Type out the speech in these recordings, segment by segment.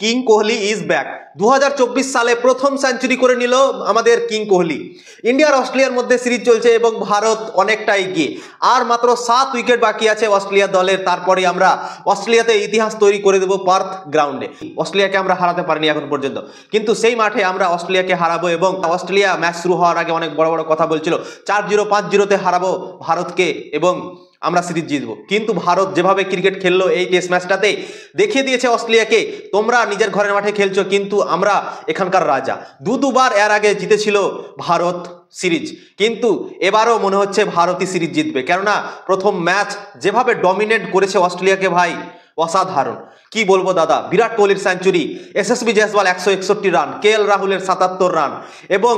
King Kohli is back. 2024 সালে প্রথম century করে নিল আমাদের কিং কোহলি। ইন্ডিয়ার অস্ট্রেলিয়ার মধ্যে সিরিজ চলছে এবং ভারত অনেকটা এগিয়ে। আর মাত্র 7 উইকেট বাকি আছে অস্ট্রেলিয়া দলের, তারপরে আমরা অস্ট্রেলিয়াতে ইতিহাস তৈরি করে দেব পার্থ গ্রাউন্ডে। অস্ট্রেলিয়াকে আমরা হারাতে পারিনি এখন পর্যন্ত, কিন্তু সেই মাঠে আমরা অস্ট্রেলিয়াকে হারাবো। এবং অস্ট্রেলিয়া ম্যাচ শুরু হওয়ার আগে অনেক বড় বড় কথা বলছিল, 4-0 5-0-তে হারাবো ভারতকে এবং আমরা সিরিজ জিতবো। কিন্তু ভারত যেভাবে ক্রিকেট খেললো এই টেস্ট ম্যাচটাতে দেখিয়ে দিয়েছে অস্ট্রেলিয়াকে, তোমরা নিজের ঘরের মাঠে খেলছো কিন্তু আমরা এখানকার রাজা। দুবার এর আগে জিতেছিল ভারত সিরিজ, কিন্তু এবারও মনে হচ্ছে ভারতই সিরিজ জিতবে। কেননা প্রথম ম্যাচ যেভাবে ডমিনেট করেছে অস্ট্রেলিয়াকে ভাই, অসাধারণ। কি বলবো দাদা, বিরাট কোহলির century, SSB Jaiswal 161 run, KL রাহুলের 77 রান এবং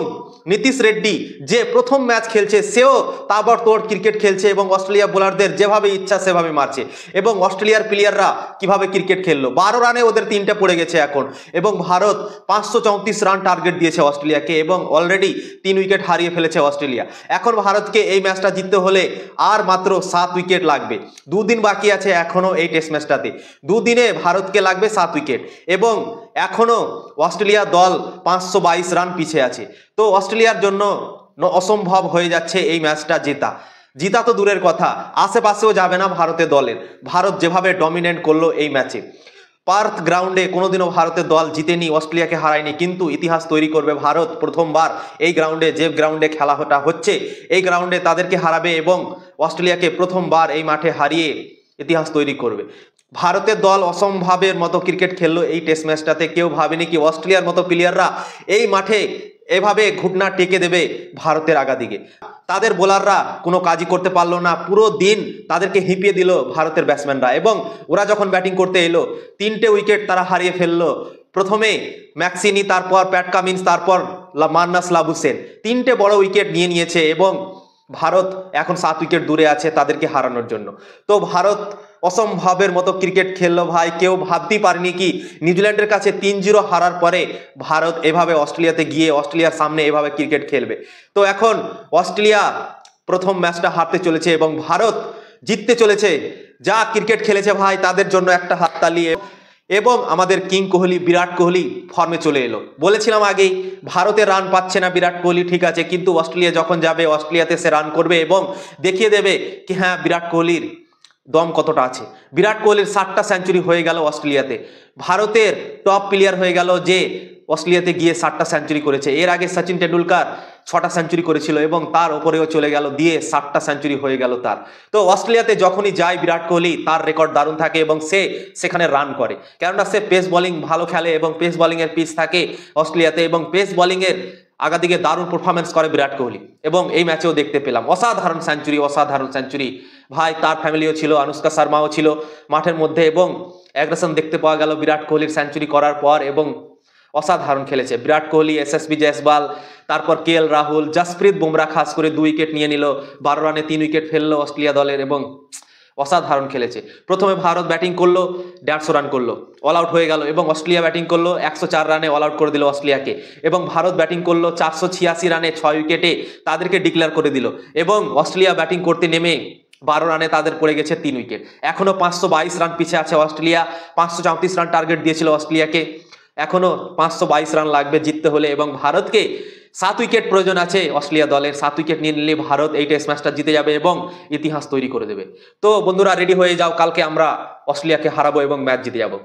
নীতিশ রেড্ডি যে প্রথম ম্যাচ খেলছে সেও তাবড়তোড় ক্রিকেট খেলছে এবং অস্ট্রেলিয়া বোলারদের যেভাবে ইচ্ছা সেভাবে মারছে। এবং অস্ট্রেলিয়ার প্লেয়াররা কিভাবে ক্রিকেট খেললো, 12 রানে ওদের 3টে পড়ে গেছে এখন। এবং ভারত 534 রান টার্গেট দিয়েছে অস্ট্রেলিয়াকে এবং অলরেডি 3 উইকেট হারিয়ে ফেলেছে অস্ট্রেলিয়া। এখন ভারতকে এই ম্যাচটা জিততে হলে আর মাত্র 7 উইকেট লাগবে। 2 দিন বাকি আছে এখনো এই টেস্ট ম্যাচটাতে। 2 দিনে ভারতকে লাগবে 7 উইকেট এবং এখনো অস্ট্রেলিয়া দল 522 রান পিছিয়ে আছে। তো অস্ট্রেলিয়ার জন্য অসম্ভব হয়ে যাচ্ছে এই ম্যাচটা জিতা তো দূরের কথা, আশেপাশেও যাবে না ভারতের দলের। ভারত যেভাবে ডমিনেট করলো এই ম্যাচে, পার্থ গ্রাউন্ডে কোনোদিনও ভারতের দল জিতেনি, অস্ট্রেলিয়াকে হারায়নি, কিন্তু ইতিহাস তৈরি করবে ভারত। প্রথমবার এই গ্রাউন্ডে, যে গ্রাউন্ডে খেলাটা হচ্ছে এই গ্রাউন্ডে তাদেরকে হারাবে এবং অস্ট্রেলিয়াকে প্রথমবার এই মাঠে হারিয়ে ইতিহাস তৈরি করবে। ভারতের দল অসম্ভবের মতো ক্রিকেট খেললো এই টেস্ট ম্যাচটাতে। কেউ ভাবেনি কি অস্ট্রেলিয়ার মতো প্লেয়াররা এই মাঠে এভাবে ঘুটনা টেকে দেবে ভারতের আগাদিকে। তাদের বোলাররা কোনো কাজই করতে পারলো না, পুরো দিন তাদেরকে হিপিয়ে দিল ভারতের ব্যাটসম্যানরা। এবং ওরা যখন ব্যাটিং করতে এলো 3টে উইকেট তারা হারিয়ে ফেললো। প্রথমে ম্যাক্সিনি, তারপর প্যাট কামিন্স, তারপর মান্নাস লাবুসেন, 3টে বড় উইকেট নিয়েছে এবং ভারত এখন 7 উইকেট দূরে আছে তাদেরকে হারানোর জন্য। তো ভারত অসম্ভবের মতো ক্রিকেট খেললো ভাই। কেউ ভাবতেই পারেনি কি নিউজিল্যান্ডের কাছে 3-0 হারার পরে ভারত এভাবে অস্ট্রেলিয়াতে গিয়ে অস্ট্রেলিয়ার সামনে এভাবে ক্রিকেট খেলবে। তো এখন অস্ট্রেলিয়া প্রথম ম্যাচটা হারতে চলেছে এবং ভারত জিততে চলেছে। যা ক্রিকেট খেলেছে ভাই, তাদের জন্য একটা হাততালি। এবং আমাদের কিং কোহলি, বিরাট কোহলি ফর্মে চলে এলো। বলেছিলাম আগেই ভারতে রান পাচ্ছে না বিরাট কোহলি, ঠিক আছে, কিন্তু অস্ট্রেলিয়া যখন যাবে অস্ট্রেলিয়াতে সে রান করবে এবং দেখিয়ে দেবে কি হ্যাঁ বিরাট কোহলির দম কতটা আছে। বিরাট কোহলির 7টা সেঞ্চুরি হয়ে গেল অস্ট্রেলিয়াতে। ভারতের টপ প্লেয়ার হয়ে গেল যে অস্ট্রেলিয়াতে গিয়ে 7টা সেঞ্চুরি করেছে। এর আগে সচিন টেন্ডুলকার 6টা সেঞ্চুরি করেছিল এবং তার ওপরেও চলে গেল, দিয়ে 7টা সেঞ্চুরি হয়ে গেল তার। তো অস্ট্রেলিয়াতে যখনই যায় বিরাট কোহলি, তার রেকর্ড দারুণ থাকে এবং সে সেখানে রান করে, কেননা সে পেস বোলিং ভালো খেলে এবং পেস বোলিংয়ের পিচ থাকে অস্ট্রেলিয়াতে এবং পেস বোলিংয়ের আগাদিকে দারুণ পারফরমেন্স করে বিরাট কোহলি। এবং এই ম্যাচেও দেখতে পেলাম অসাধারণ সেঞ্চুরি ভাই। তার ফ্যামিলিও ছিল, আনুষ্কা শর্মাও ছিল মাঠের মধ্যে এবং অ্যাগ্রেশন দেখতে পাওয়া গেল বিরাট কোহলির সেঞ্চুরি করার পর। এবং অসাধারণ খেলেছে বিরাট কোহলি, এসএসবি জয়সওয়াল, তারপর কেএল রাহুল, জসপ্রীত বুমরা খাস করে 2 উইকেট নিয়ে নিল। 12 রানে 3 উইকেট ফেললো অস্ট্রেলিয়া দলের এবং অসাধারণ খেলেছে। প্রথমে ভারত ব্যাটিং করলো, 150 রান করলো, অল আউট হয়ে গেল এবং অস্ট্রেলিয়া ব্যাটিং করলো 104 রানে অল আউট করে দিল অস্ট্রেলিয়াকে। এবং ভারত ব্যাটিং করলো 486 রানে 6 উইকেটে তাদেরকে ডিক্লেয়ার করে দিল। এবং অস্ট্রেলিয়া ব্যাটিং করতে নেমে 12 রানে তাদের পড়ে গেছে 3 উইকেট। এখনো 522 রান পিছিয়ে আছে অস্ট্রেলিয়া। 534 রান টার্গেট দিয়েছিল অস্ট্রেলিয়াকে, এখনো 522 রান লাগবে জিততে হলে। এবং ভারতকে 7 উইকেট প্রয়োজন আছে অস্ট্রেলিয়া দলের। 7 উইকেট নিয়ে নিলে ভারত এই টেস্ট ম্যাচটা জিতে যাবে এবং ইতিহাস তৈরি করে দেবে। তো বন্ধুরা রেডি হয়ে যাও, কালকে আমরা অস্ট্রেলিয়াকে হারাবো এবং ম্যাচ জিতে যাবো।